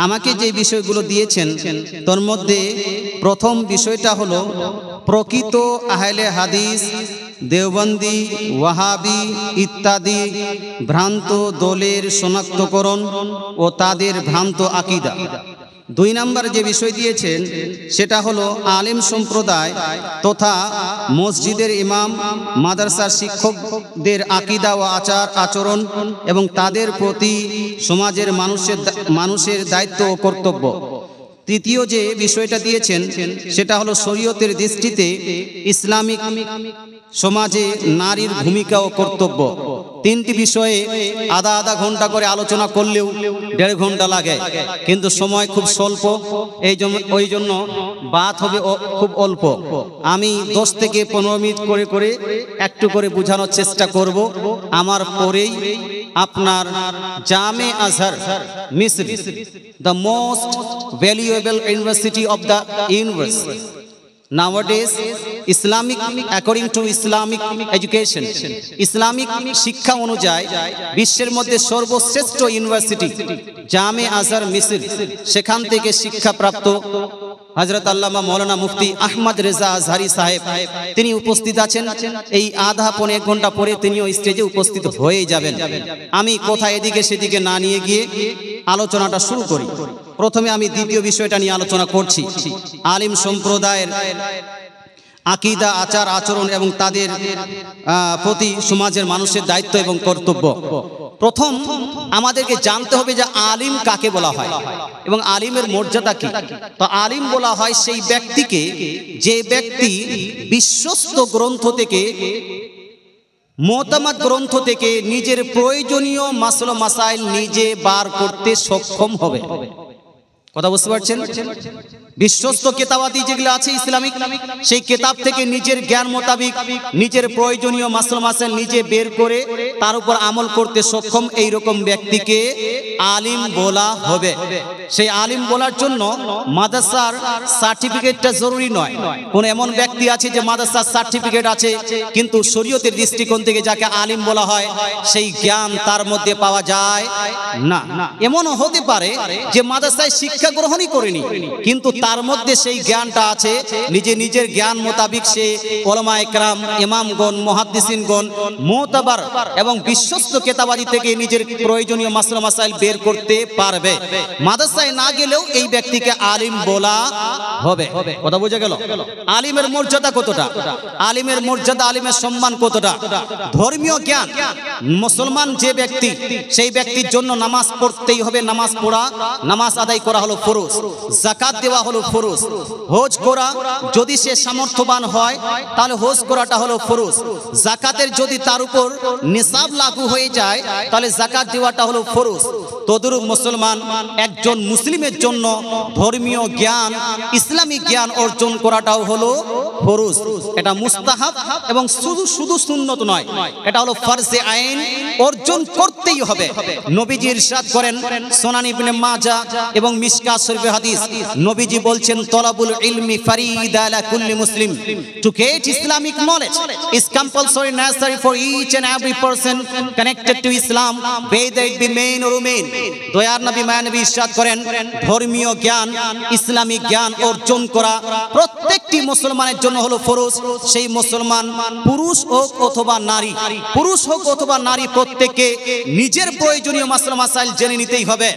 আমাকে যে বিষয়গুলো দিয়েছেন তার মধ্যে প্রথম বিষয়টা হলো প্রকৃত আহলে হাদিস, দেওবন্দি, ওয়াহাবি ইত্যাদি ভ্রান্ত দলের শনাক্তকরণ ও তাদের ভ্রান্ত আকীদা। 2 নম্বর যে বিষয় দিয়েছেন সেটা হলো আলেম সম্প্রদায় তথা মসজিদের ইমাম, মাদ্রাসার শিক্ষকদের আকীদা ও আচার আচরণ এবং তাদের প্রতি সমাজের মানুষের দায়িত্ব ও কর্তব্য। তৃতীয় যে বিষয়টা দিয়েছেন সেটা হলো শরীয়তের দৃষ্টিতে ইসলামিক সমাজে নারীর ভূমিকা ও কর্তব্য। 3টি বিষয়ে আধা ঘন্টা করে আলোচনা করলেও 1.5 ঘন্টা লাগে, কিন্তু সময় খুব স্বল্প, ওই জন্য বাত হবে খুব অল্প। আমি 10 থেকে 15 মিনিট করে একটু করে বোঝানোর চেষ্টা করব। আমার পরেই আপনার জামে আজহার মিসর, the most valuable university of the universe. Nowadays, Islamic, according to Islamic education, Islamic শিক্ষা অনুযায়ী বিশ্বের মধ্যে সর্বশ্রেষ্ঠ ইউনিভার্সিটি জামে আজহার মিসর, সেখান থেকে শিক্ষাপ্রাপ্ত হযরত আল্লামা মাওলানা মুফতি আহমদ রেজা আজহারি সাহেব তিনি উপস্থিত আছেন। এই আধা পৌনে 1 ঘন্টা পরে তিনিও স্টেজে উপস্থিত হয়ে যাবেন। আমি কোথায় এদিকে সেদিকে না নিয়ে গিয়ে আলোচনাটা শুরু করি। প্রথমে আমি দ্বিতীয় বিষয়টা নিয়ে আলোচনা করছি, আলিম সম্প্রদায়ের আকীদা, আচার আচরণ এবং তাদের প্রতি সমাজের মানুষের দায়িত্ব এবং কর্তব্য। প্রথম আমাদেরকে জানতে হবে যে আলিম কাকে বলা হয় এবং আলিমের মর্যাদা কি। তো আলিম বলা হয় সেই ব্যক্তিকে যে ব্যক্তি বিশ্বস্ত গ্রন্থ থেকে, মুতামাদ গ্রন্থ থেকে নিজের প্রয়োজনীয় মাসলা মাসাইল নিজে বার করতে সক্ষম হবে। কথা বুঝতে পারছেন? বিশ্বস্ত কিতাবাদি যেগুলো আছে ইসলামিক, সেই কিতাব থেকে নিজের জ্ঞান মোতাবিক নিজের প্রয়োজনীয় মাসলা মাসাইল নিজে বের করে তার উপর আমল করতে সক্ষম, এই রকম ব্যক্তিকে আলিম বলা হবে। সেই আলিম বলার জন্য মাদ্রাসার সার্টিফিকেটটা জরুরি নয়। কোন এমন ব্যক্তি আছে যে মাদ্রাসার সার্টিফিকেট আছে কিন্তু শরীয়তের দৃষ্টিকোণ থেকে যাকে আলিম বলা হয় সেই জ্ঞান তার মধ্যে পাওয়া যায় না। এমনও হতে পারে যে মাদ্রাসায় শিক্ষা গ্রহণই করেনি কিন্তু তার মধ্যে সেই জ্ঞানটা আছে, নিজের জ্ঞান মোতাবিক সে উলামায়ে কেরাম, ইমামগণ, মুহাদ্দিসিনগণ মুতাবার এবং বিশ্বস্ত কিতাবাদি থেকে নিজের প্রয়োজনীয় মাসলা মাসাইল বের করতে পারবে। মাদ্রাসায় না গেলেও এই ব্যক্তিকে আলিম বলা হবে। কথা বোঝা গেল? আলিমের মর্যাদা কতটা, আলিমের মর্যাদা, আলিমের সম্মান কতটা। ধর্মীয় জ্ঞান, মুসলমান যে ব্যক্তি সেই ব্যক্তির জন্য নামাজ পড়তেই হবে, নামাজ পড়া, নামাজ আদায় করা হলো ফরজ, যাকাত দেওয়া হলো ফরজ, হজ করা যদি সে সামর্থ্যবান হয় তাহলে হজ করাটা হলো ফরজ, যাকাতের যদি তার উপর নিসাব লাগু হয়ে যায় তাহলে যাকাত দেওয়াটা হলো ফরজ। তদরূপ মুসলমান একজন মুসলিমের জন্য ধর্মীয় জ্ঞান, ইসলামিক জ্ঞান অর্জন করাটাও হলো ফরজ। এটা মুস্তাহাব এবং শুধু সুন্নত নয়, এটা হলো ফরজে আইন, অর্জন করতেই হবে। নবীজি ইরশাদ করেন সুনান ইবনে মাজাহ এবং মিশকাত শরীফের হাদিস, নবীজি বলছেন তলাবুল ইলমি ফারিদা আলা কুল্লি মুসলিম। To get Islamic knowledge is compulsory necessary for each and every person connected to Islam, whether it be male or women. দয়ার নবী মায়ানবী ইরশাদ করেন ধর্মীয় জ্ঞান, ইসলামিক জ্ঞান অর্জন করা প্রত্যেকটি মুসলমানের জন্য হলো ফরজ। সেই মুসলমান পুরুষ হোক অথবা নারী, পুরুষ হোক অথবা নারী, প্রত্যেককে নিজের প্রয়োজনীয় মাসলা মাসাইল জেনে নিতেই হবে।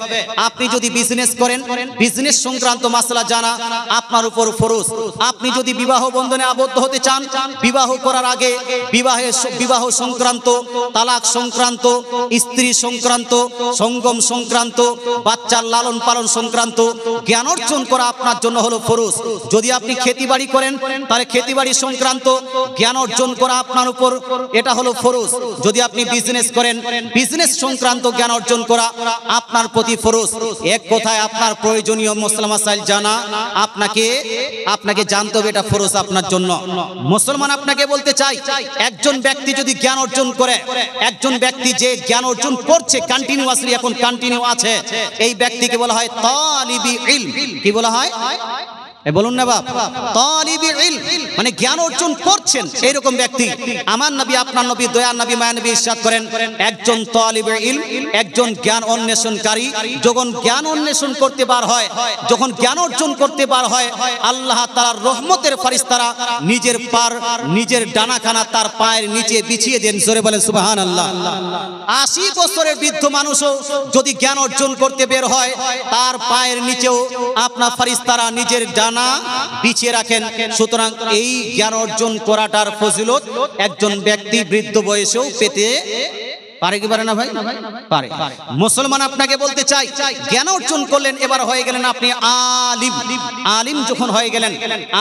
আপনি যদি বিজনেস করেন, বিজনেস সংক্রান্ত মাসলা জানা আপনার উপর ফরজ। আপনি যদি বিবাহ বন্ধনে আবদ্ধ হতে চান, বিবাহ করার আগে বিবাহ সংক্রান্ত, তালাক সংক্রান্ত, স্ত্রী সংক্রান্ত, সঙ্গম সংক্রান্ত, বাচ্চার লালন পালন সংক্রান্ত জ্ঞান অর্জন করা আপনার জন্য হলো ফরজ। যদি আপনি খেতিবাড়ি করেন তাহলে খেতিবাড়ি সংক্রান্ত জ্ঞান অর্জন করা আপনার উপর, এটা হলো ফরজ। যদি আপনি বিজনেস করেন, বিজনেস সংক্রান্ত জ্ঞান অর্জন করা আপনার প্রতি ফরজ। এক কথায় আপনার প্রয়োজনীয় মাসলা মাসাইল জানা আপনাকে জানতে হবে, এটা ফরজ আপনার জন্য। মুসলমান আপনাকে বলতে চাই, একজন ব্যক্তি যদি জ্ঞান অর্জন করে, একজন ব্যক্তি যে জ্ঞান অর্জন করছে কন্টিনিউয়াসলি, এখন কন্টিনিউ আছে, এই ব্যক্তিকে বলা হয় তালিবি ইলম। কি বলা হয়? বলুন না বাপ, তালিবি ইলম, মানে জ্ঞান অর্জন করছেন এরকম ব্যক্তি। আমার নবী, আপনার নবী, দয়ার নবী, মায়া নবী ইরশাদ করেন, একজন তালিবে ইলম, একজন জ্ঞান অন্বেষণকারী যখন জ্ঞান অন্বেষণ করতে বার হয়, যখন জ্ঞান অর্জন করতে বার হয়, আল্লাহ তাআলার রহমতের ফেরেশতারা নিজের ডানাখানা তার পায়ের নিচে বিছিয়ে দেন। জোরে বলেন সুবহানাল্লাহ। 80 বছরের বৃদ্ধ মানুষও যদি জ্ঞান অর্জন করতে বের হয়, তার পায়ের নিচেও আপনার ফেরেশতারা নিজের ডানা বিছিয়ে রাখেন। সুতরাং এই জ্ঞান অর্জন করাটার ফজিলত একজন ব্যক্তি বৃদ্ধ বয়সেও পেতে পারে কি পারে না ভাই? পারে। মুসলমান আপনাকে বলতে চাই, জ্ঞান অর্জন করলেন, এবার হয়ে গেলেন আপনি আলিম। আলিম যখন হয়ে গেলেন,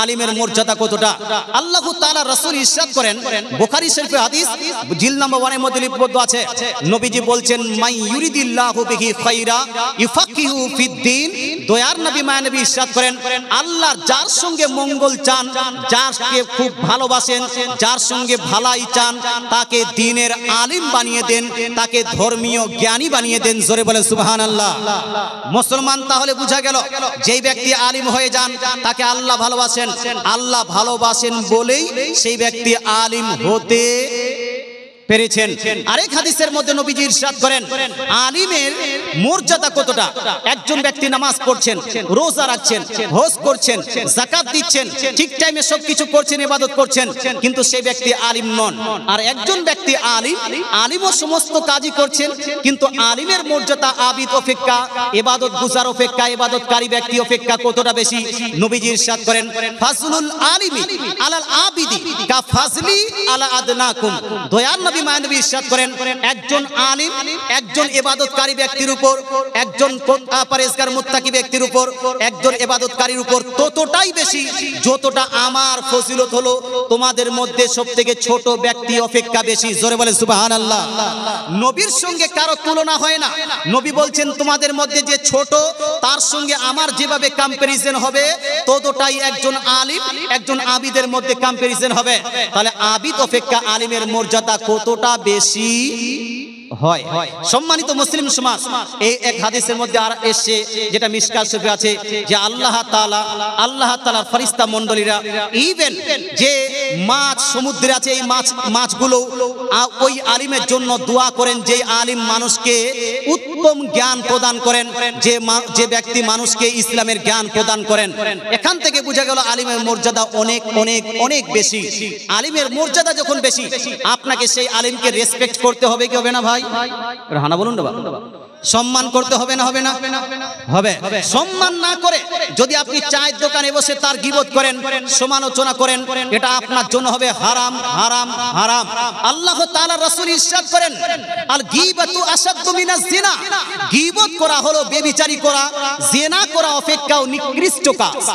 আলিমের মর্যাদা কতটা আল্লাহ তাআলা রাসূল ইরশাদ করেন, বুখারী শরীফে হাদিস জিল নাম্বার 1 এর মধ্যে লিপিবদ্ধ আছে। নবীজি বলছেন, মাই ইউরিদিল্লাহু বিহি খায়রা ইফাকিহু ফিদ্দিন। দয়ার নবী, মায়া নবী ইরশাদ করেন, আল্লাহ যার সঙ্গে মঙ্গল চান, যারকে খুব ভালোবাসেন, যার সঙ্গে ভালাই চান, তাকে দ্বীনের আলিম বানিয়ে দেন, তাকে ধর্মীয় জ্ঞানী বানিয়ে দেন। জোরে বলেন সুবহানাল্লাহ। মুসলমান তাহলে বুঝা গেল, যেই ব্যক্তি আলিম হয়ে যান তাকে আল্লাহ ভালোবাসেন, আল্লাহ ভালোবাসেন বলেই সেই ব্যক্তি আলিম হতে পেরেছেন। আরেক হাদিসের মধ্যে নবীজি ইরশাদ করেন, আলিমের মর্যাদা কতটা। একজন ব্যক্তি নামাজ পড়ছেন, রোজা রাখছেন, হজ করছেন, যাকাত দিচ্ছেন, ঠিক টাইমে সবকিছু করছেন, ইবাদত করছেন, কিন্তু সেই ব্যক্তি আলিম নন। আর একজন ব্যক্তি আলিমও সমস্ত কাজই করছেন, কিন্তু আলিমের মর্যাদা আবিদ অপেক্ষা, ইবাদত গুজার অপেক্ষা, ইবাদতকারী ব্যক্তি অপেক্ষা কতটা বেশি। নবীজি ইরশাদ করেন, ফাজলুল আলিমি আলাল আবিদি কা ফাজলি আলা আদনাকুম। দয়ার নবী, মায়া নবী ইরশাদ করেন, একজন আলিম একজন ইবাদতকারী ব্যক্তির উপর, একজন পরহেজগার মুত্তাকি ব্যক্তির উপর, একজন ইবাদতকারীর উপর ততটাই বেশি যতটা আমার ফজিলত হলো তোমাদের মধ্যে সবথেকে ছোট ব্যক্তি অপেক্ষা বেশি। জোরে বলেন সুবহানাল্লাহ। নবীর সঙ্গে কারো তুলনা হয় না। নবী বলছেন, তোমাদের মধ্যে যে ছোট তার সঙ্গে আমার যেভাবে কম্পারিজন হবে, ততটাই একজন আলিম একজন আবিদের মধ্যে কম্পারিজন হবে। তাহলে আবিদ অপেক্ষা আলিমের মর্যাদা কতটা বেশি হয়। সম্মানিত মুসলিম সমাজ, এই এক হাদিসের মধ্যে আর এসে যেটা মিশকাত শরীফে আছে, যে আল্লাহ তাআলার ফেরেশতা মণ্ডলীরা ইভেন যে মাছ সমুদ্রে আছে, এই মাছগুলো ওই আলিমের জন্য দোয়া করেন, যে আলিম মানুষকে উত্তম জ্ঞান প্রদান করেন, যে ব্যক্তি মানুষকে ইসলামের জ্ঞান প্রদান করেন। এখান থেকে বোঝা গেল আলিমের মর্যাদা অনেক অনেক অনেক বেশি। আলিমের মর্যাদা যখন বেশি, আপনাকে সেই আলিমকে রেসপেক্ট করতে হবে কি হবে না ভাই? হানা বলুন না, সম্মান করতে হবে না হবে না? হবে। সম্মান না করে যদি আপনি চায়ের দোকানে বসে তার গীবত করেন, সমালোচনা করেন, এটা আপনার জন্য হবে হারাম হারাম হারাম। আল্লাহ তাআলা রাসূল ইরশাদ করেন, আল গীবাতু আশাদ্দু মিনাজ জিনা। গীবত করা হলো ব্যভিচারী করা, জিনা করা অপেক্ষাও নিকৃষ্ট কাজ।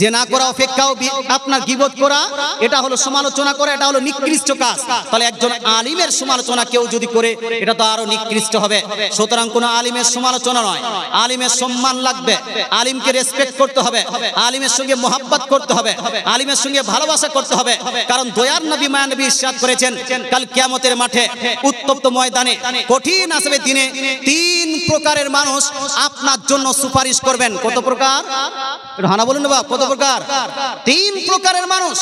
জিনা করা অপেক্ষাও আপনার গীবত করা, এটা হলো সমালোচনা করা, এটা হলো নিকৃষ্ট কাজ। তাহলে একজন আলিমের সমালোচনা কেউ যদি করে, এটা তো আরো নিকৃষ্ট হবে। সুতরাং কোন আলিমের সমালোচনা নয়, আলিমের সম্মান লাগবে, আলিমকে রেসপেক্ট করতে হবে, আলিমের সঙ্গে মোহাব্বত করতে হবে, আলিমের সঙ্গে ভালোবাসা করতে হবে। কারণ দয়ার নবী, মায়া নবী ইরশাদ করেছেন, কাল কিয়ামতের মাঠে উত্তপ্ত ময়দানে কঠিন আসবে দিনে 3 প্রকারের মানুষ আপনার জন্য সুপারিশ করবেন। কত প্রকার? হানা বলুন না, কত প্রকার? 3 প্রকারের মানুষ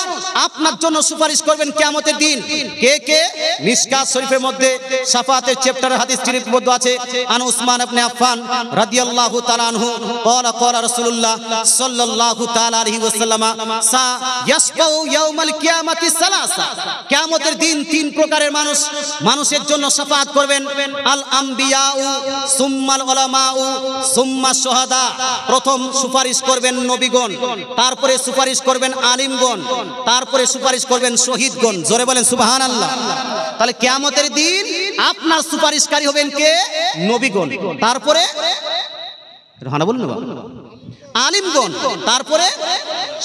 আপনার জন্য সুপারিশ করবেন কিয়ামতের দিন। কে কে? মিশকাত শরীফের মধ্যে শাফাআতের চ্যাপ্টারের হাদিস লিপিবদ্ধ আছে। আন উসমান ইবনে আফফান রাদিয়াল্লাহু তাআলা আনহু ক্বালা ক্বালা রাসূলুল্লাহ সাল্লাল্লাহু তাআলা আলাইহি ওয়াসাল্লাম সা ইয়াসফাউ ইয়াউমাল কিয়ামাতি সালাসা। কিয়ামতের দিন 3 প্রকারের মানুষ মানুষের জন্য শাফাআত করবেন। আল আম্বিয়াউ সুম্মাল উলামাউ সুম্মা শুহাদা। প্রথম সুপারিশ করবেন নবীগণ, তারপরে সুপারিশ করবেন আলিমগণ, তারপরে সুপারিশ করবেন শহীদগণ। জোরে বলেন সুবহানাল্লাহ। তাহলে কিয়ামতের দিন আপনার সুপারিশকারী হবেন কে? নবীগণ, তারপরে হানা বলুন না, আলিমগণ, তারপরে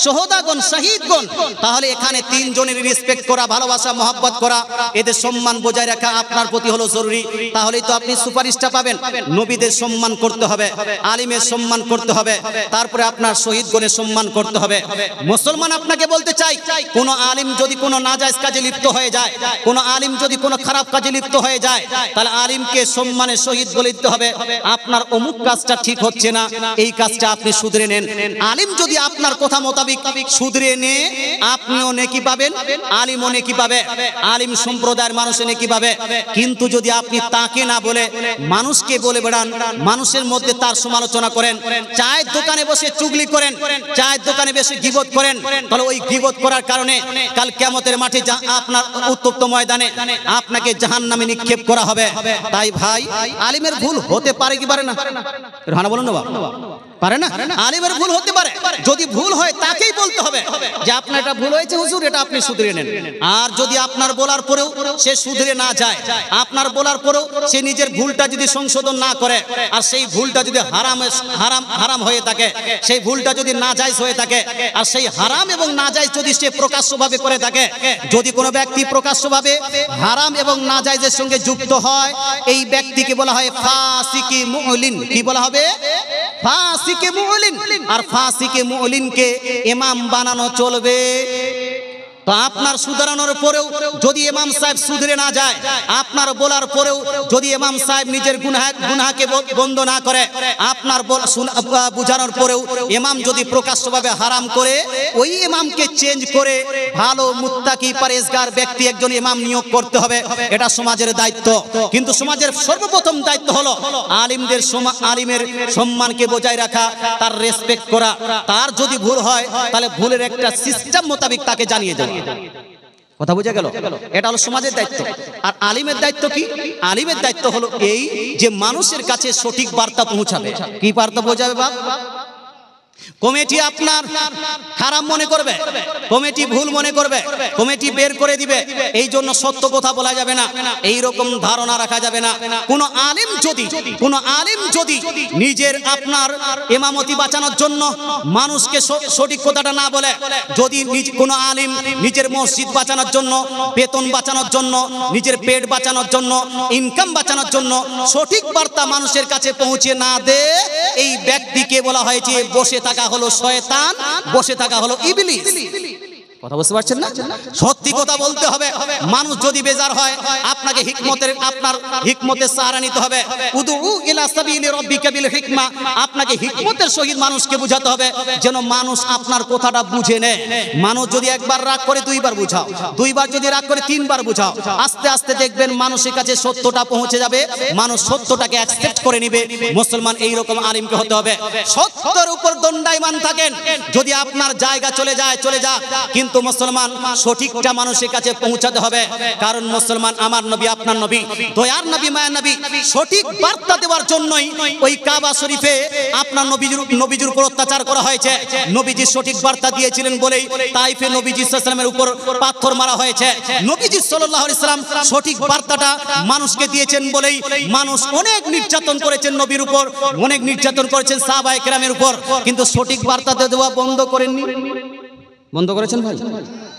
শহীদগণ, শহীদগণ। তাহলে এখানে 3 জনের রেসপেক্ট করা, ভালোবাসা, মহব্বত করা, এদের সম্মান বজায় রাখা আপনার প্রতি হলো জরুরি। তাহলেই তো আপনি সুপারিশটা পাবেন। নবীদের সম্মান করতে হবে, আলিমের সম্মান করতে হবে, তারপরে আপনার শহীদগণের সম্মান করতে হবে। মুসলমান আপনাকে বলতে চাই, কোন আলিম যদি কোনো নাজায়েজ কাজে লিপ্ত হয়ে যায়, কোন আলিম যদি কোনো খারাপ কাজে লিপ্ত হয়ে যায়, তাহলে আলিমকে সম্মানের সহিত বলে দিতে হবে, আপনার অমুক কাজটা ঠিক হচ্ছে হচ্ছে না, এই কাজটা আপনি শুধরে নেন। আলিম যদি আপনার কথা মোতাবেক শুধরে নে, আপনিও নেকি পাবেন, আলিমও নেকি পাবে, আলিম সম্প্রদায়ের মানুষও নেকি পাবে। কিন্তু যদি আপনি তাকে না বলে মানুষকে বলে বেড়ান, মানুষের মধ্যে তার সমালোচনা করেন, চায়ের দোকানে বসে চুগলি করেন, চায়ের দোকানে বসে গীবত করেন, তাহলে ওই গীবত করার কারণে কাল কিয়ামতের মাঠে আপনার উত্তপ্ত ময়দানে আপনাকে জাহান্নামে নিক্ষেপ করা হবে। তাই ভাই, আলিমের ভুল হতে পারে কি পারে না? রানা বলুন না, পারে না? আলিমের ভুল হতে পারে, যদি ভুল হয় তাকেই বলতে হবে যে আপনার এটা ভুল হয়েছে হুজুর, এটা আপনি শুধরে নেন। আর যদি আপনার বলার পরেও সে শুধরে না যায়, আপনার বলার পরেও সে নিজের ভুলটা যদি সংশোধন না করে, আর সেই ভুলটা যদি হারাম হয়ে থাকে, সেই ভুলটা যদি নাজায়েজ হয়ে থাকে, আর সেই হারাম এবং নাজায়েজ যদি সে প্রকাশ্যভাবে করে থাকে, যদি কোনো ব্যক্তি প্রকাশ্যভাবে হারাম এবং নাজায়েজের সঙ্গে যুক্ত হয়, এই ব্যক্তিকে বলা হয় ফাসিকি মুলিন। কি বলা হবে? ফাসিকে মুলিন। আর ফাসিকে মুলিনকে ইমাম বানানো চলবে। তো আপনার শুধরানোর পরেও যদি ইমাম সাহেব শুধরে না যায়, আপনার বলার পরেও যদি ইমাম সাহেব নিজের গুনাহকে বন্ধ না করে, আপনার বুঝানোর পরেও ইমাম যদি প্রকাশ্যভাবে হারাম করে, ওই ইমামকে চেঞ্জ করে ভালো মুত্তাকি পরেজগার ব্যক্তি একজন ইমাম নিয়োগ করতে হবে। এটা সমাজের দায়িত্ব। কিন্তু সমাজের সর্বপ্রথম দায়িত্ব হলো আলিমের সম্মানকে বজায় রাখা, তার রেসপেক্ট করা। তার যদি ভুল হয় তাহলে ভুলের একটা সিস্টেম মোতাবেক তাকে জানিয়ে দেওয়া। কথা বোঝা গেল? এটা হলো সমাজের দায়িত্ব। আর আলিমের দায়িত্ব কি? আলিমের দায়িত্ব হলো এই যে মানুষের কাছে সঠিক বার্তা পৌঁছাবে। কি বার্তা পৌঁছাবে বাপ? কমিটি আপনার খারাপ মনে করবে, কমিটি ভুল মনে করবে, কমিটি বের করে দিবে, এই জন্য সত্য কথা বলা যাবে না, এই রকম ধারণা রাখা যাবে না। কোন আলিম যদি নিজের আপনার ইমামতি বাঁচানোর জন্য মানুষকে সঠিক কথাটা না বলে, যদি কোন আলিম নিজের মসজিদ বাঁচানোর জন্য, বেতন বাঁচানোর জন্য, নিজের পেট বাঁচানোর জন্য, ইনকাম বাঁচানোর জন্য সঠিক বার্তা মানুষের কাছে পৌঁছে না দেয়, এই ব্যক্তিকে বলা হয়েছে বসে থাকা হলো শয়তান, বসে থাকা হলো ইবলিস। কথা বুঝতে পারছেন না? সত্যি কথা বলতে হবে। মানুষ যদি বেজার হয়, আপনাকে আপনার হিকমতের সাহারা নিতে হবে। উদু ইলা সাবিলি রাব্বিকা বিল হিকমা, আপনাকে হিকমতের সহিত মানুষকে বুঝাতে হবে, যেন মানুষ আপনার কথাটা বুঝে নেয়। মানুষ যদি একবার রাগ করে দুইবার বুঝাও, দুইবার যদি রাগ করে তিনবার বুঝাও, আস্তে আস্তে দেখবেন মানুষের কাছে সত্যটা পৌঁছে যাবে, মানুষ সত্যটাকে অ্যাকসেপ্ট করে নেবে। মুসলমান এই রকম আলিমকে হতে হবে, সত্যের উপর দণ্ডায়মান থাকেন। যদি আপনার জায়গা চলে যাক, কিন্তু মুসলমান সঠিকটা মানুষের কাছে পৌঁছাতে হবে। কারণ মুসলমান আমার নবী, আপনার নবী, দয়ার নবী, মায়ের নবী, সঠিক বার্তা দেওয়ার জন্যই ওই কাবা শরীফে আপনার নবীজির উপর অত্যাচার করা হয়েছে। নবীজি সঠিক বার্তা দিয়েছিলেন বলেই তাইফে নবীজি সাল্লাল্লাহু আলাইহি ওয়াসাল্লামের উপর পাথর মারা হয়েছে। নবীজি সাল্লাল্লাহু আলাইহি ওয়াসাল্লাম সঠিক বার্তাটা মানুষকে দিয়েছেন বলেই মানুষ অনেক নির্যাতন করেছেন নবীর উপর, অনেক নির্যাতন করেছেন সাহাবায়ে কেরামের উপর, কিন্তু সঠিক বার্তা দেওয়া বন্ধ করেননি। বন্ধ করেছেন ভাই?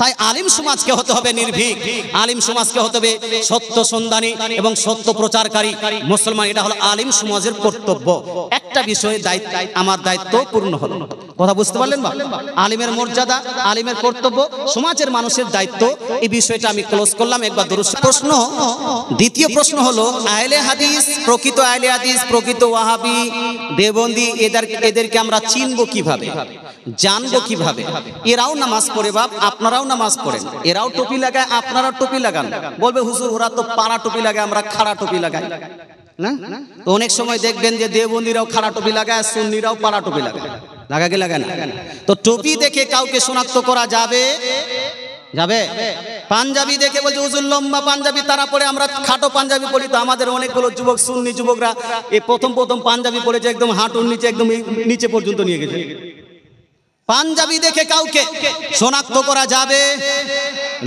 তাই আলিম সমাজকে হতে হবে নির্ভীক, আলিম সমাজকে হতে হবে সত্য সন্ধানী এবং সত্য প্রচারকারী মুসলমান। এটা হলো আলিম সমাজের কর্তব্য। একটা বিষয়ে আমার দায়িত্ব পূর্ণ হলো। কথা বুঝতে পারলেন বা? আলিমের মর্যাদা, আলিমের কর্তব্য, সমাজের মানুষের দায়িত্ব, এই বিষয়টা আমি ক্লোজ করলাম। একবার প্রশ্ন, দ্বিতীয় প্রশ্ন হলো আহলে হাদিস, প্রকৃত আহলে হাদিস, প্রকৃত ওয়াহাবি, দেওবন্দি, এদেরকে আমরা চিনবো কিভাবে, জানবো কিভাবে? এরাও নামাজ পড়ে বাপ, আপনারাও নামাজ পড়েন, এরাও টুপি লাগায়, আপনারাও টুপি লাগান। বলবে হুজুর ওরা তো পাড়া টুপি লাগায়, আমরা খাড়া টুপি লাগাই না? তো অনেক সময় দেখবেন যে দেওবন্দিরাও খাড়া টুপি লাগায়, সুন্নিরাও পাড়া টুপি লাগায়। লাগায় না? তো টুপি দেখে কাউকে শনাক্ত করা যাবে? পাঞ্জাবি দেখে বলছে হুজুর লম্বা পাঞ্জাবি তারা পরে, আমরা খাটো পাঞ্জাবি পরি। তো আমাদের অনেকগুলো যুবক, সুন্নি যুবকরা এই প্রথম পাঞ্জাবি পরেছে, একদম হাঁটুর নিচে, একদম নিচে পর্যন্ত নিয়ে গেছে। পাঞ্জাবি দেখে কাউকে শনাক্ত করা যাবে?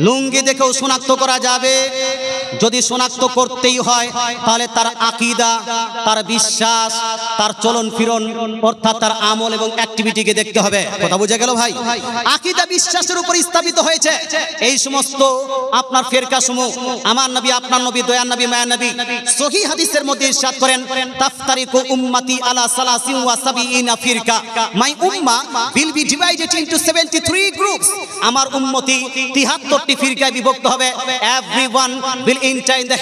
লুঙ্গি দেখেও শনাক্ত করা যাবে? যদি শনাক্ত করতেই হয় তাহলে তার আকীদা, তার বিশ্বাস, তার চলন ফিরন, অর্থাৎ তার আমল এবং অ্যাক্টিভিটিকে দেখতে হবে। কথা বুঝে গেল ভাই? আকীদা বিশ্বাসের উপর স্থাপিত হয়েছে এই সমস্ত আপনার ফিরকা সমূহ। আমার নবী, আপনার নবী, দয়ার নবী, মায়ার নবী সহিহ হাদিসের মধ্যে ইরশাদ করেন, তাফতারিকু উম্মতি আলা 73 ফিরকা, মাই উম্মাহ will be divided into 73 groups. আমার উম্মতি 73টি ফিরকায় বিভক্ত হবে। Everyone will will enter in the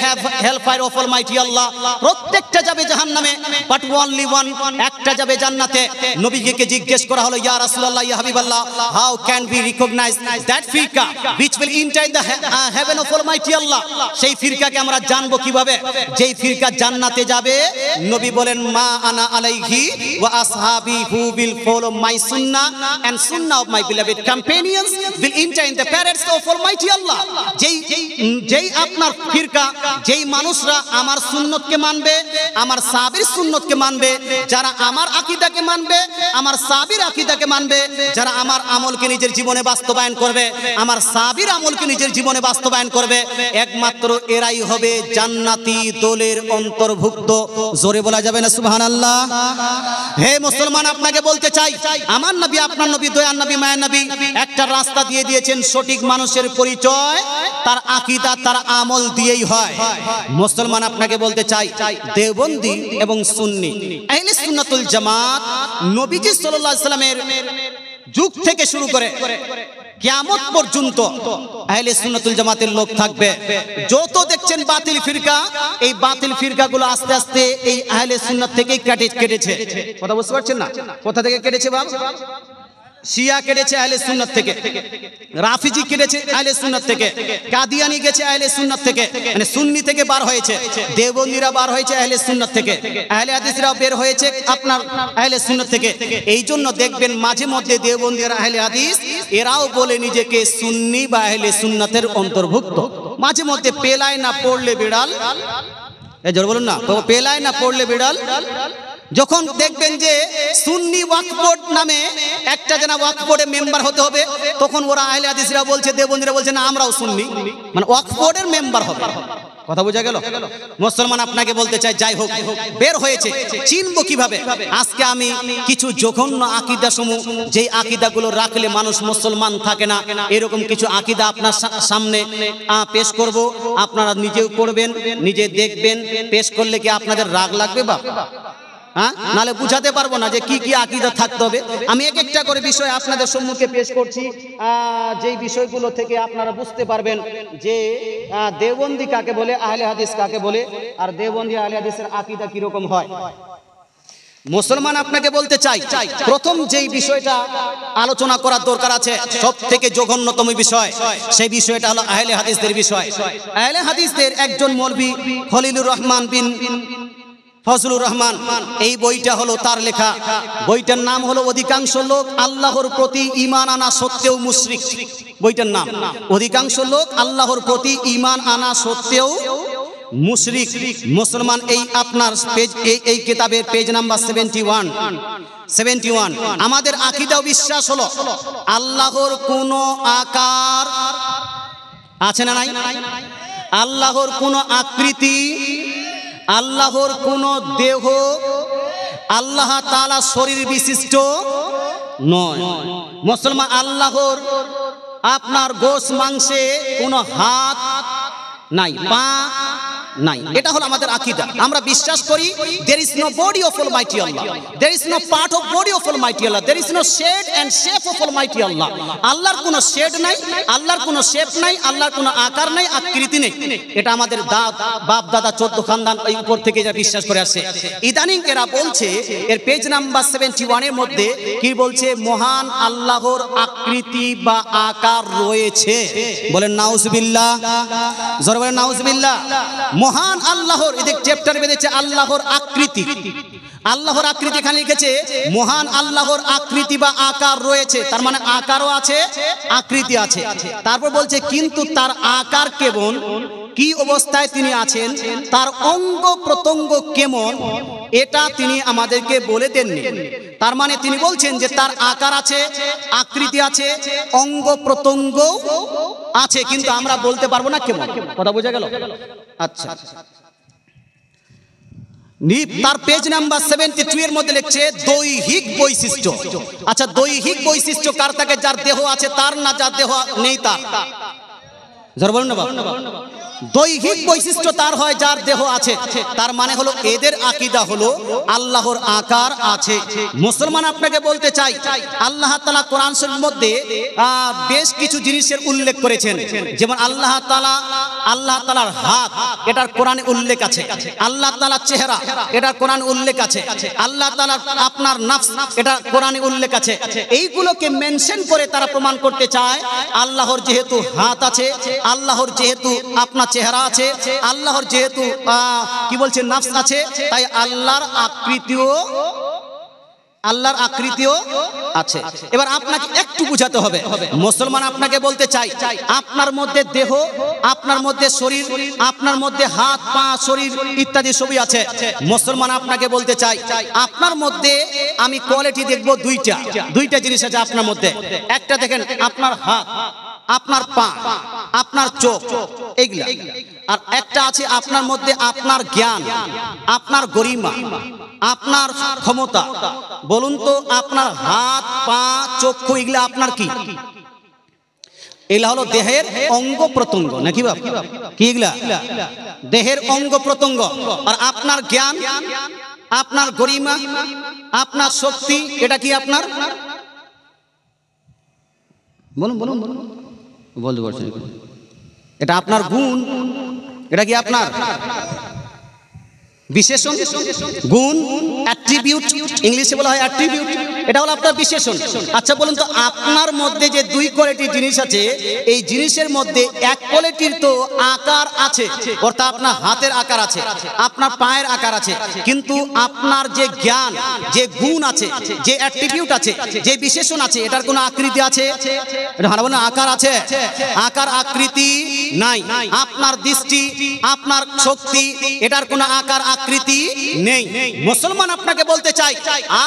hellfire of Almighty Allah. প্রত্যেকটা যাবে জাহান্নামে, but only one, একটা যাবে জান্নাতে। নবীকে জিজ্ঞেস করা হলো, ইয়া রাসূলুল্লাহ, ইয়া হাবিবাল্লাহ, how can we recognize that ফিরকা which will enter in the heaven of Almighty Allah? সেই ফিরকাকে আমরা জানবো কিভাবে? যেই ফিরকা জান্নাতে যাবে, নবী বলেন, মা আনা আলাইহি ওয়া আসহাবি, who will follow my sunnah and sunnah of my beloved companions will enter in the paradise of Almighty Allah. যেই আপনার ফিরকা, যেই মানুষরা আমার সুন্নতকে মানবে, আমার সাহাবীর সুন্নতকে মানবে, যারা আমার আকীদাকে মানবে, আমার সাহাবীর আকীদাকে মানবে, যারা আমার আমলকে নিজের জীবনে বাস্তবায়ন করবে, আমার সাহাবীর আমলকে নিজের জীবনে বাস্তবায়ন করবে, একমাত্র এরাই হবে জান্নাতি দলের অন্তর্ভুক্ত। জোরে বলা যাবে না সুবহানাল্লাহ? হে মুসলমান, আপনাকে বলতে চাই, আমার নবী, আপনার নবী, দয়ার নবী, মায়ের নবী একটা রাস্তা দিয়ে দিয়েছেন। সঠিক মানুষের পরিচয় তার আকীদা, তার আমল দিয়েই হয়। মুসলমান, আপনাকে বলতে চাই, দেওবন্দি এবং সুন্নি, আহলে সুন্নাতুল জামাত, নবীজি সাল্লাল্লাহু আলাইহি সাল্লামের যুগ থেকে শুরু করে কিয়ামত পর্যন্ত আহলে সুন্নাতুল জামাতের লোক থাকবে। যত দেখছেন বাতিল ফিরকা, এই বাতিল ফিরকাগুলো আস্তে আস্তে এই আহলে সুন্নাত থেকেই কেটেছে। কথা বুঝতে পারছেন না? কোথা থেকে কেটেছে বাবা? শিয়া কেটেছে আহলে সুন্নাত থেকে, রাফিজি কেটেছে আহলে সুন্নাত থেকে, কাদিয়ানি গেছে আহলে সুন্নাত থেকে, মানে সুন্নি থেকে বার হয়েছে। দেওবন্দিরা বার হয়েছে আহলে সুন্নাত থেকে, আহলে হাদিসরা বের হয়েছে আপনার আহলে সুন্নাত থেকে। এই জন্য দেখবেন মাঝে মধ্যে দেওবন্দিরা আহলে হাদিস এরাও বলে নিজেকে সুন্নি বা আহলে সুন্নাতের অন্তর্ভুক্ত। মাঝে মধ্যে পেলায় না পড়লে বিড়াল, এই জোর বলুন না, পেলায় না পড়লে বিড়াল। যখন দেখবেন যে সুন্নি ওয়াকফ বোর্ড নামে একটা জানা ওয়াকফ বোর্ডের মেম্বার হতে হবে, তখন ওরা আহলে হাদিসরা বলছে, দেওবন্দিরা বলছে না আমরাও সুন্নি, মানে ওয়াকফ বোর্ডের মেম্বার হবে। কথা বোঝা গেল? মুসলমান, আপনাকে বলতে চাই, যাই হোক, বের হয়েছে, চিনবো কিভাবে? আজকে আমি কিছু জঘন্য আকীদা সমূহ, যেই আকীদাগুলো রাখলে মানুষ মুসলমান থাকে না, এরকম কিছু আকীদা আপনার সামনে পেশ করব। আপনারা নিজেও করবেন, নিজে দেখবেন। পেশ করলে কি আপনাদের রাগ লাগবে বা? নালে বুঝাতে পারবো না যে কি কি আকীদা থাকতে হবে। আমি এক একটা করে বিষয় আপনাদের সম্মুখে পেশ করছি, যেই বিষয়গুলো থেকে আপনারা বুঝতে পারবেন যে দেওবন্দি কাকে বলে, আহলে হাদিস কাকে বলে, আর দেওবন্দি আহলে হাদিসের আকীদা কি রকম হয়। মুসলমান, আপনাকে বলতে চাই, প্রথম যেই বিষয়টা আলোচনা করার দরকার আছে, সব থেকে জঘন্যতম বিষয়, সেই বিষয়টা হলো আহলে হাদিসদের বিষয়। আহলে হাদিসদের একজন মৌলভী খলিলুর রহমান বিন ফজলুর রহমান, এই বইটা হলো তার লেখা। বইটার নাম হলো অধিকাংশ লোক আল্লাহর প্রতি ঈমান আনা সত্ত্বেও মুশরিক। বইটার নাম অধিকাংশ লোক আল্লাহর প্রতি ঈমান আনা সত্ত্বেও মুশরিক। মুসলমান, এই আপনার পেজ, এই কিতাবের পেজ নাম্বার 71। আমাদের আকীদা ও বিশ্বাস হলো আল্লাহর কোনো আকার আছে না নাই, আল্লাহর কোনো আকৃতি, আল্লাহর কোনো দেহ, আল্লাহ তাআলা শরীর বিশিষ্ট নয়। মুসলমান, আল্লাহর আপনার গোশ মাংসে কোনো হাত নাই, পা নাই, এটা হলো আমাদের আকীদা। আমরা বিশ্বাস করি there is no body of Almighty Allah, there is no part of body of Almighty Allah, there is no shade and shape of Almighty Allah. আল্লাহর কোনো শেড নাই, আল্লাহর কোনো শেপ নাই, আল্লাহর কোনো আকার নাই, আকৃতি নেই। এটা আমাদের বাপ দাদা 14 খানদান এই উপর থেকে যা বিশ্বাস করে আসছে। ইদানিং এরা বলছে, এর পেজ নাম্বার 71 এর মধ্যে কি বলছে, মহান আল্লাহর আকৃতি বা আকার রয়েছে। বলেন নাউজুবিল্লাহ, জোরে বলেন নাউজুবিল্লাহ। মহান আল্লাহর, এদের চ্যাপ্টার বেঁধেছে আল্লাহর আকৃতি। আল্লাহর আকৃতি এখানে লিখেছে মহান আল্লাহর আকৃতি বা আকার রয়েছে, তার মানে আকারও আছে, আকৃতি আছে। তারপর বলছে কিন্তু তার আকার কেমন, কি অবস্থায় তিনি আছেন, তার অঙ্গ প্রত্যঙ্গ কেমন, এটা তিনি আমাদেরকে বলে দেননি। তার মানে তিনি বলছেন যে তার আকার আছে, আকৃতি আছে, অঙ্গ প্রত্যঙ্গ আছে, কিন্তু আমরা বলতে পারবো না কেমন। কথা বোঝা গেল? আচ্ছা, তার পেজ নাম্বার 72 এর মধ্যে লিখছে দৈহিক বৈশিষ্ট্য। আচ্ছা, দৈহিক বৈশিষ্ট্য কার থাকে? যার দেহ আছে তার, না যার দেহ নেই তার? জোরে বলুন না বাবা। দৈহিক বৈশিষ্ট্য তার হয় যার দেহ আছে, তার মানে হলো এদের আকীদা হলো আল্লাহর আকার আছে। মুসলমান আপনাকে বলতে চাই, আল্লাহ তাআলা কোরআন শরীফের মধ্যে বেশ কিছু জিনিসের উল্লেখ করেছেন, যেমন আল্লাহ তাআলার হাত, এটার কোরআনে উল্লেখ আছে। আল্লাহ তাআলার চেহারা, এটার কোরআনে উল্লেখ আছে। আল্লাহ তাআলার আপনার নফস, এটা কোরআনে উল্লেখ আছে। এইগুলোকে মেনশন করে তারা প্রমাণ করতে চায় আল্লাহর যেহেতু হাত আছে, আল্লাহর যেহেতু আপনার চেহারা আছে, আল্লাহর যেহেতু কি বলছে নফস আছে, তাই আল্লাহর আকৃতিও আছে। এবার আপনাকে একটু বুঝাতে হবে, মুসলমান আপনাকে বলতে চাই আপনার মধ্যে দেহ, আপনার মধ্যে শরীর, আপনার মধ্যে হাত পা শরীর ইত্যাদি সবই আছে। মুসলমান আপনাকে বলতে চাই আপনার মধ্যে আমি কোয়ালিটি দেখব দুইটা জিনিস আছে আপনার মধ্যে। একটা দেখেন আপনার হাত, আপনার পা, আপনার চোখ, এইগুলা। আর একটা আছে আপনার মধ্যে আপনার জ্ঞান, আপনার গরিমা, আপনার ক্ষমতা। বলুন তো আপনার হাত পা চক্ষু এগুলা আপনার কি? এগুলা হলো দেহের অঙ্গ প্রত্যঙ্গ নাকি বাপ? কি এগুলা? দেহের অঙ্গ প্রত্যঙ্গ। আর আপনার জ্ঞান, আপনার গরিমা, আপনার শক্তি, এটা কি আপনার? বলুন বলুন বলুন, বলতে পারছেন? এটা আপনার গুণ, এটা কি আপনার বিশেষণ? গুণ, অ্যাট্রিবিউট, ইংলিশে বলা হয় অ্যাট্রিবিউট, এটা হলো আপনার বিশেষণ। আচ্ছা বলুন তো আপনার মধ্যে যে দুই কোয়ালিটির জিনিস আছে, এই জিনিসের মধ্যে এক কোয়ালিটির তো আকার আছে, অর্থাৎ আপনার হাতের আকার আছে, আপনার পায়ের আকার আছে, কিন্তু আপনার যে জ্ঞান, যে গুণ আছে, যে অ্যাট্রিবিউট আছে, যে বিশেষণ আছে, এটার কোনো আকৃতি আছে? এটা হারাবো না, আকার আছে? আকার আকৃতি নাই। আপনার দৃষ্টি, আপনার শক্তি, এটার কোনো আকার আকৃতি নেই। মুসলমান আপনাকে বলতে চাই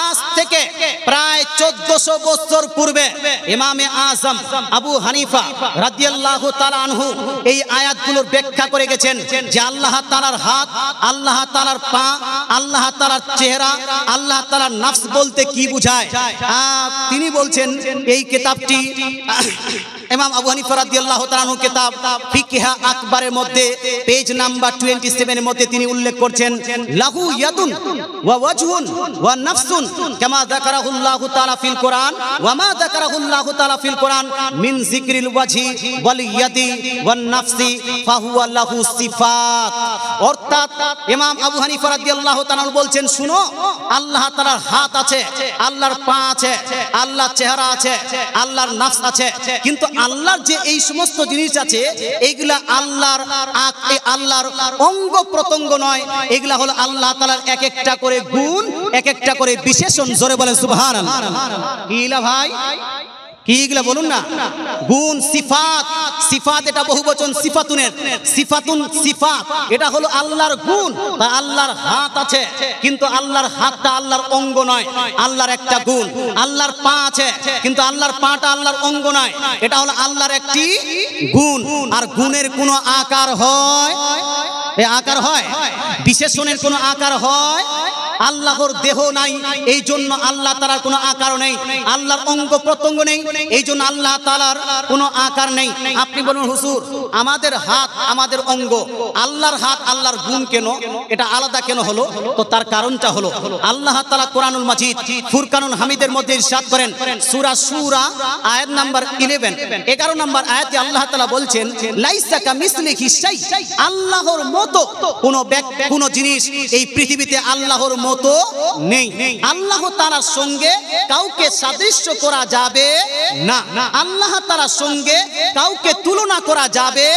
আজ থেকে প্রায় 1400 বছর পূর্বে ইমামে আজম আবু হানিফা রাদিয়াল্লাহু তাআলা আনহু এই আয়াতগুলোর ব্যাখ্যা করে গেছেন যে আল্লাহ তাআলার হাত, আল্লাহ তাআলার পা, আল্লাহ তাআলার চেহারা, আল্লাহ তাআলার নফস বলতে কি বোঝায়। তিনি বলছেন এই কিতাবটি ইমাম আবু হানিফা রাদিয়াল্লাহু তাআলা আনহু কিতাব ফিকহ আকবরের মধ্যে পেজ নাম্বার 27 এর মধ্যে তিনি উল্লেখ করছেন লাহু ইয়াদুন ওয়া ওয়াজহুন ওয়া নাফসুন কামা যাকারাহুল্লাহু তাআলা ফিল কোরআন ওয়া মা যাকারাহুল্লাহু তাআলা ফিল কোরআন মিন যিকরিল ওয়াজহি ওয়াল ইয়াদি ওয়ান নাফসি ফাহুয়া লাহু সিফাত। অর্থাৎ ইমাম আবু হানিফা রাদিয়াল্লাহু তাআলা বলছেন শুনো, আল্লাহ তাআলার হাত আছে, আল্লাহর পা আছে, আল্লাহর চেহারা আছে, আল্লাহর নফস আছে, কিন্তু আল্লাহর যে এই সমস্ত জিনিস আছে এইগুলা আল্লাহর অঙ্গ প্রত্যঙ্গ নয়, এগুলা হলো আল্লাহ তাআলার এক একটা করে গুণ, এক একটা করে বিশেষণ। জোরে বলেন সুবহানাল্লাহ। কিলা ভাই কিগুলা বলুন না? গুণ, সিফাত। সিফাত এটা বহুবচন সিফাতুনের, সিফাতুন সিফাত, এটা হলো আল্লাহর গুণ। তাই আল্লাহর হাত আছে, কিন্তু আল্লাহর হাতটা আল্লাহর অঙ্গ নয়, আল্লাহর একটা গুণ। আল্লাহর পা আছে, কিন্তু আল্লাহর পাটা আল্লাহর অঙ্গ নয়, এটা হলো আল্লাহর একটি গুণ। আর গুণের কোনো আকার হয়? এই আকার হয়? বিশেষণের কোনো আকার হয়? আল্লাহর দেহ নাই, এই জন্য আল্লাহ তাআলার কোনো আকার নেই। আল্লাহর অঙ্গ প্রত্যঙ্গ নেই, এই জন্য আল্লাহ তাআলার কোনো আকার নেই। আপনি বলুন হুজুর আমাদের হাত আমাদের অঙ্গ, আল্লাহর হাত আল্লাহর গুণ কেন এটা আলাদা কেন হলো? তো তার কারণটা হলো আল্লাহ তাআলা কোরআনুল মাজিদ ফুরকানুল হামিদের মধ্যে ইরশাদ করেন সূরা সূরা আয়াত নাম্বার 11 নম্বর আয়াতে আল্লাহ তাআলা বলছেন লাইসা কামিসলিহি শাই, আল্লাহর মতো কোনো জিনিস এই পৃথিবীতে আল্লাহর মতো নেই। আল্লাহ তাআলার সঙ্গে কাউকে সাদৃশ্য করা যাবে না, আল্লাহ তাআলার সঙ্গে কাউকে তুলনা করা যাবে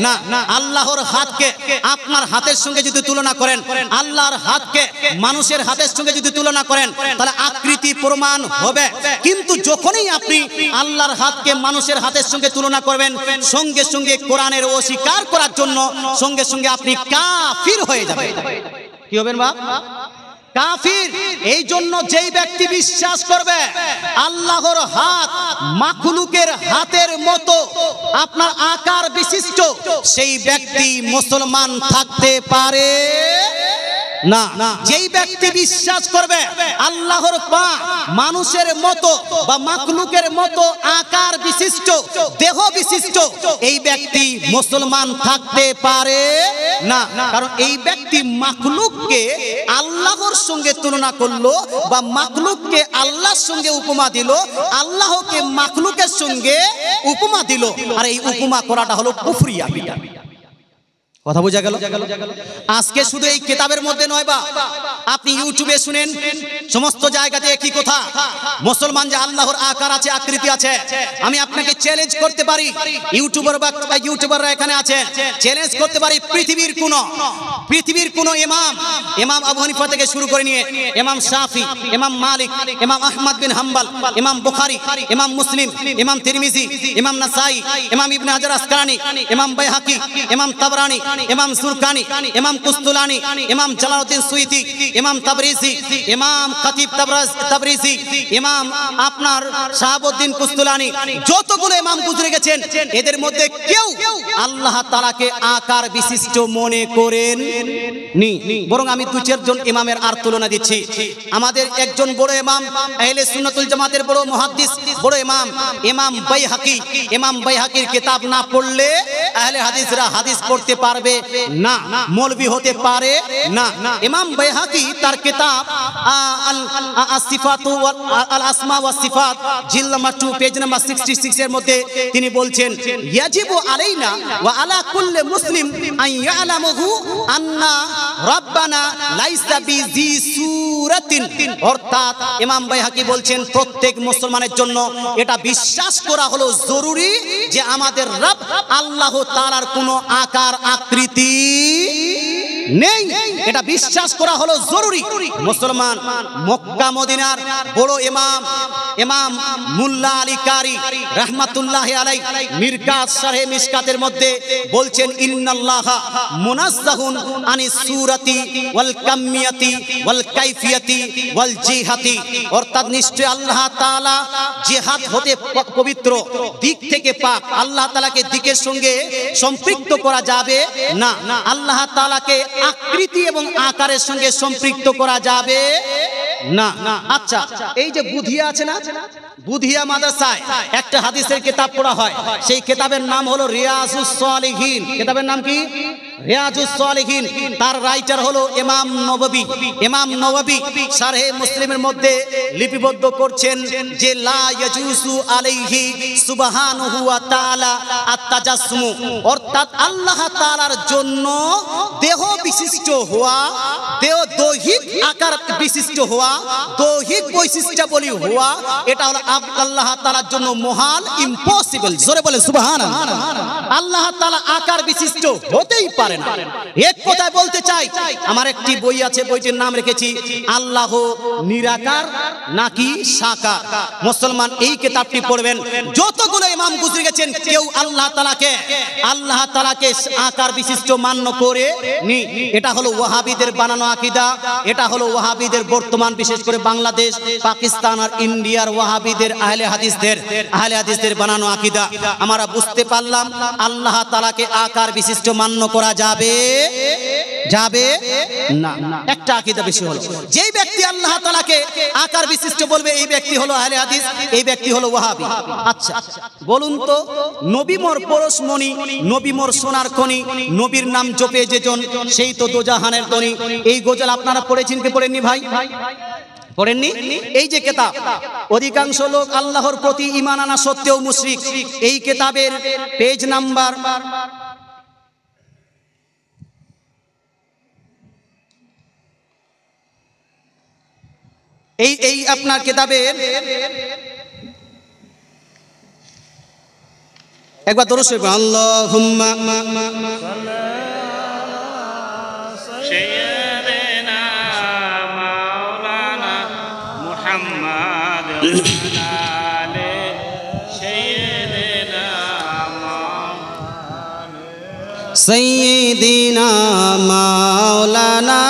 না। আল্লাহর হাতকে আপনার হাতের সঙ্গে যদি তুলনা করেন, আল্লাহর হাতকে মানুষের হাতের সঙ্গে যদি তুলনা করেন, তাহলে আকৃতি প্রমাণ হবে। কিন্তু যখনই আপনি আল্লাহর হাতকে মানুষের হাতের সঙ্গে তুলনা করবেন, সঙ্গে সঙ্গে কোরআনের অস্বীকার করার জন্য সঙ্গে সঙ্গে আপনি কাফির হয়ে যাবেন। কি হবেন বাপ? কাফির। এই জন্য যেই ব্যক্তি বিশ্বাস করবে আল্লাহর হাত মাখলুকের হাতের মতো আপনার আকার বিশিষ্ট, সেই ব্যক্তি মুসলমান থাকতে পারে না। যেই ব্যক্তি বিশ্বাস করবে আল্লাহর পা মানুষের মতো বা মাখলুকের মতো আকার বিশিষ্ট, দেহ বিশিষ্ট, এই ব্যক্তি মুসলমান থাকতে পারে না। কারণ এই ব্যক্তি মাখলুককে আল্লাহর সঙ্গে তুলনা করলো বা মাখলুককে আল্লাহর সঙ্গে উপমা দিল, আল্লাহকে মাখলুকের সঙ্গে উপমা দিল। আর এই উপমা করাটা হলো কুফরিয়া বিদআত। কথা বোঝা গেল? আজকে শুধু এই কিতাবের মধ্যে নয়, বা আপনি ইউটিউবে শুনেন, সমস্ত জায়গাতে একই কথা, মুসলমান যে আল্লাহর আকার আছে, আকৃতি আছে। আমি আপনাকে চ্যালেঞ্জ করতে পারি, ইউটিউবাররা এখানে আছে, চ্যালেঞ্জ করতে পারি, পৃথিবীর কোন ইমাম আবু হানিফা থেকে শুরু করে নিয়ে ইমাম শাফি, ইমাম মালিক, ইমাম আহমদ বিন হাম্বল, ইমাম বুখারী, ইমাম মুসলিম, ইমাম তিরমিজি, ইমাম নাসাই, ইমাম ইবনে হাজার আসকালানি, ইমাম বাইহাকি, ইমাম তাবরানি, ইমাম সুরকানি, ইমাম কুস্তুলানি, ইমাম জালালউদ্দিন সুয়ুতি, ইমাম তাবরিজি, ইমাম খতিব তাবরিজি, ইমাম আপনার শাহাবুদ্দিন কুস্তুলানি, যতগুলো ইমাম গুজরে গেছেন, এদের মধ্যে কেউ আল্লাহ তাআলাকে আকার বিশিষ্ট মনে করেন নি। বরং আমি দু চারজন ইমামের আর তুলনা দিচ্ছি। আমাদের একজন বড় ইমাম, আহলে সুন্নাতুল জামাতের বড় মুহাদ্দিস, বড় ইমাম, ইমাম বাইহাকি। ইমাম বাইহাকির কিতাব না পড়লে আহলে হাদিসরা হাদিস পড়তে পারবে না, মৌলবি হতে পারে না। ইমাম বাইহাকি তার কিতাব আসিফাতু আল আসমা ওয়াস সিফাত, জিলদ নাম্বার 2 পেজ নাম্বার 66 এর মধ্যে তিনি বলছেন, ইয়াজিবু আলাইনা ওয়া আলা কুল্লি মুসলিম আন ইয়ালামহু আন্না রাব্বানা লাইসা বিজি সূরাতিন। অর্থাৎ ইমাম বাইহাকি বলছেন প্রত্যেক মুসলমানের জন্য এটা বিশ্বাস করা হলো জরুরি যে আমাদের রব আল্লাহ তাআলার কোনো আকার আকৃতি নেই, এটা বিশ্বাস করা হলো জরুরি। মুসলমান মক্কা মদিনার বড় ইমাম মুল্লা আলী কারি রাহমাতুল্লাহি আলাইহি মিরকাত শারহে মিশকাতের মধ্যে বলছেন, ইন্নাল্লাহা মুনাজ্জাহুন আনিস সূরাতি ওয়াল কামিয়াতি ওয়াল কাইফিয়াতি ওয়াল জিহাতি। অর্থাৎ নিশ্চয় আল্লাহ তাআলা জিহাদ হতে পবিত্র, দিক থেকে পাক। আল্লাহ তাআলাকে দিকের সঙ্গে সম্পৃক্ত করা যাবে না, আল্লাহ তাআলাকে আকৃতি এবং আকারের সঙ্গে সম্পৃক্ত করা যাবে না। আচ্ছা, এই যে বুধিয়া আছে না, বুধিয়া মাদ্রাসায় একটা হাদিসের কিতাব পড়া হয়, সেই কিতাবের নাম হলো রিয়াজুস সালিহিন। কিতাবের নাম কি? রিয়াজুস সালিহিন। তার রাইটার হলো ইমাম নববী। ইমাম নববী শারহে মুসলিমের মধ্যে লিপিবদ্ধ করছেন যে লা ইয়াজুসু আলাইহি সুবহানাহু ওয়া তাআলা আত-তাজাসসুম। অর্থাৎ আল্লাহ তাআলার জন্য দেহ বিশিষ্ট হওয়া, দৈহিক আকার বিশিষ্ট হওয়া, দৈহিক বৈশিষ্ট্যাবলী হওয়া, এটা হলো আল্লাহ তাআলার জন্য মহান, ইম্পসিবল। জোরে বলে সুবহানাল্লাহ। আল্লাহ তাআলা আকার বিশিষ্ট হতেই পারে না। এক কথায় বলতে চাই, আমার একটি বই আছে, বইটির নাম রেখেছি আল্লাহ নিরাকার নাকি সাকার। মুসলমান এই কিতাবটি পড়বেন, যতগুলো ইমাম গুজরে গেছেন কেউ আল্লাহ তাআলাকে আকার বিশিষ্ট মান্য করে নি। এটা হলো ওয়াহাবিদের বানানো আকীদা, এটা হলো ওয়াহাবিদের বর্তমান বিশেষ করে বাংলাদেশ, পাকিস্তান আর ইন্ডিয়ার ওয়াহাবিদের আহলে হাদিসদের বানানো আকীদা। আমরা বুঝতে পারলাম আল্লাহ তাআলাকে আকার বিশিষ্ট মান্য করা যাবে না। একটা আকীদা বেশি হলো, যেই ব্যক্তি আল্লাহ তাআলাকে আকার বিশিষ্ট বলবে এই ব্যক্তি হলো আহলে হাদিস, এই ব্যক্তি হলো ওয়াহাবি। আচ্ছা বলুন তো, নবী মোর পরশমণি, নবী মোর সোনার খনি, নবীর নাম জপে যেজন সেই তো দোজাহানের ধনী। এই গজল আপনারা পড়েছেন কি পড়েননি ভাই? পড়েননি? এই যে কিতাব, অধিকাংশ লোক আল্লাহর প্রতি ঈমান আনা সত্ত্বেও মুশরিক। এই কিতাবের পেজ নাম্বার এই আপনার কিতাবের একবার দরুদ শরীফ, আল্লাহুম্মা সাইয়্যিদিনা মাওলানা মুহাম্মদ আলে সাইয়্যিদিনা সাইয়্যিদিনা মাওলানা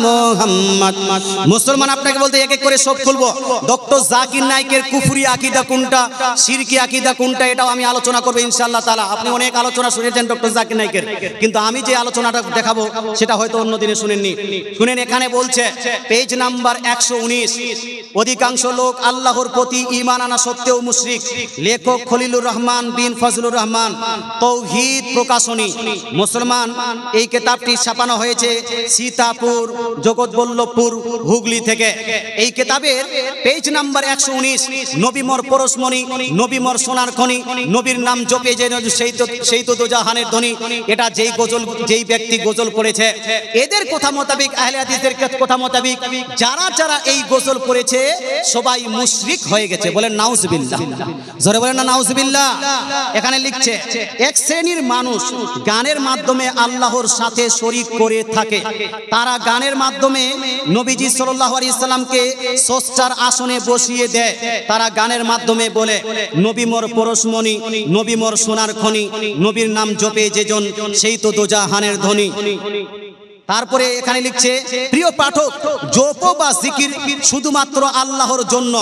মুহাম্মদ। মুসলমান আপনাকে বলতে এক এক করে সব খুলবো। ডক্টর জাকির নায়েকের কুফরি আকীদা কোনটা, শিরকি আকীদা কোনটা, এটাও আমি আলোচনা করব ইনশাআল্লাহ তাআলা। আপনি অনেক আলোচনা শুনেছেন ডক্টর জাকির নায়েকের, কিন্তু আমি যে আলোচনাটা দেখাবো সেটা হয়তো অন্য দিনে শুনেননি। শুনেন, এখানে বলছে পেজ নাম্বার 119, অধিকাংশ লোক আল্লাহর প্রতি ঈমান আনা সত্ত্বেও মুশরিক। লেখক খলিলুর রহমান বিন ফজলুর রহমান, তৌহিদ প্রকাশনী। মুসলমান এই কিতাবটি ছাপানো হয়েছে সীতাপুর, জগৎবল্লভপুর, হুগলি থেকে। এই কিতাবের পেজ নাম্বার 119, নবী মোর পরশমণি, নবী মোর সোনার খনি, নবীর নাম জপে যে সেই তো দোজাহানের ধ্বনি। এটা যেই ব্যক্তি গজল করেছে, এদের কথা মোতাবেক, আহলে হাদিসের কথা মোতাবেক যারা যারা এই গজল করেছে সবাই মুশরিক হয়ে গেছে। বলেন নাউজুবিল্লাহ, জোরে বলেন না নাউজুবিল্লাহ। এখানে লিখছে এক শ্রেণীর মানুষ গানের মাধ্যমে আল্লাহর সাথে শরীক করে থাকে। তারা গানের মাধ্যমে নবীজি সাল্লাল্লাহু আলাইহি সাল্লামকে স্রষ্টার আসনে বসিয়ে দেয়। তারা গানের মাধ্যমে বলে নবী মোর পরশমণি, নবী মোর সোনার খনি, নবীর নাম জপে যেজন সেই তো দোজাহানের ধ্বনি। তারপরে এখানে লিখছে প্রিয় পাঠক, জপ বা জিকির শুধুমাত্র আল্লাহর জন্য,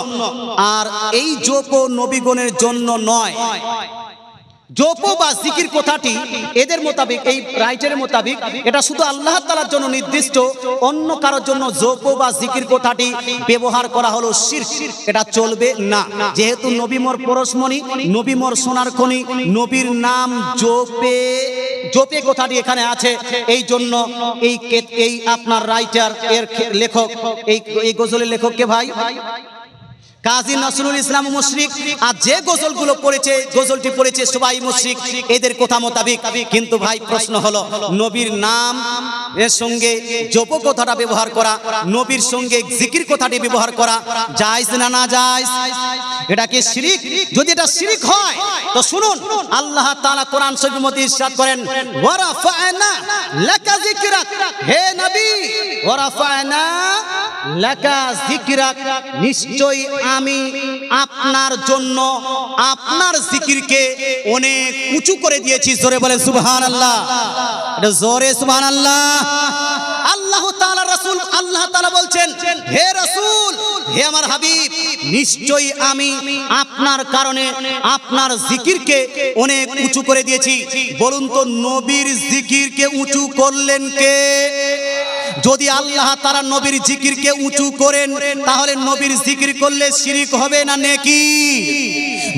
আর এই জপ নবীগণের জন্য নয়। জপ বা জিকির কথাটি এদের মোতাবেক, এই রাইটের মোতাবেক, এটা শুধু আল্লাহ তাআলার জন্য নির্দিষ্ট, অন্য কারোর জন্য জপ বা জিকির কথাটি ব্যবহার করা হলো শিরক। এটা চলবে না। যেহেতু নবী মোর পরশমণি, নবী মোর সোনার খনি, নবীর নাম জপে কথাটি এখানে আছে, এই জন্য এই আপনার রাইটার, এর লেখক, এই গজলের লেখককে ভাই কাজী নজরুল ইসলাম মুশরিক। আর যে গজলগুলো পড়েছে, গজলটি পড়েছে সবাই মুশরিক এদের কথা মোতাবেক। কিন্তু ভাই প্রশ্ন হলো, নবীর নাম এর সঙ্গে জপ কথাটা ব্যবহার করা, নবীর সঙ্গে জিকির কথাটি ব্যবহার করা জায়েজ না না জায়েজ? এটা কি শিরক? যদি এটা শিরক হয় তো শুনুন, আল্লাহ তাআলা কোরআন শরীফের মধ্যে ইরশাদ করেন, ওয়া রাফা'না লাকা যিকরাক, হে নবী, ওয়া রাফা'না লাকা যিকরাক, নিশ্চয়ই আমি আপনার জন্য আপনার জিকিরকে অনেক উঁচু করে দিয়েছি। জোরে বলেন সুবহানাল্লাহ, এটা জোরে সুবহানাল্লাহ। আল্লাহ তাআলা রাসূল, আল্লাহ তাআলা বলছেন, হে রাসূল, হে আমার হাবিব, নিশ্চয়ই আমি আপনার কারণে আপনার জিকিরকে অনেক উঁচু করে দিয়েছি। বলুন তো, নবীর জিকিরকে উঁচু করলেন কে? যদি আল্লাহ তাআলা নবীর জিকিরকে উঁচু করেন, তাহলে নবীর জিকির করলে শিরক হবে না নেকি?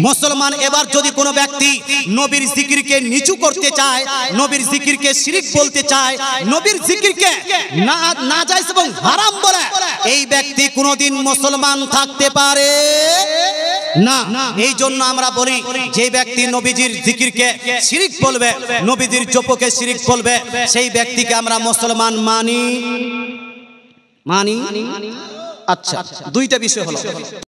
মুসলমান, এবার যদি কোনো ব্যক্তি নবীর জিকিরকে নিচু করতে চায়, নবীর জিকিরকে শিরক বলতে চায়, নবীর জিকিরকে নাজায়েজ এবং হারাম বলে, এই ব্যক্তি কোনোদিন মুসলমান থাকতে পারে না। এই জন্য আমরা বলি, যে ব্যক্তি নবীজির জিকিরকে শিরক বলবে, নবীজির জপকে শিরক বলবে, সেই ব্যক্তিকে আমরা মুসলমান মানি। আচ্ছা, দুইটা বিষয় হলো।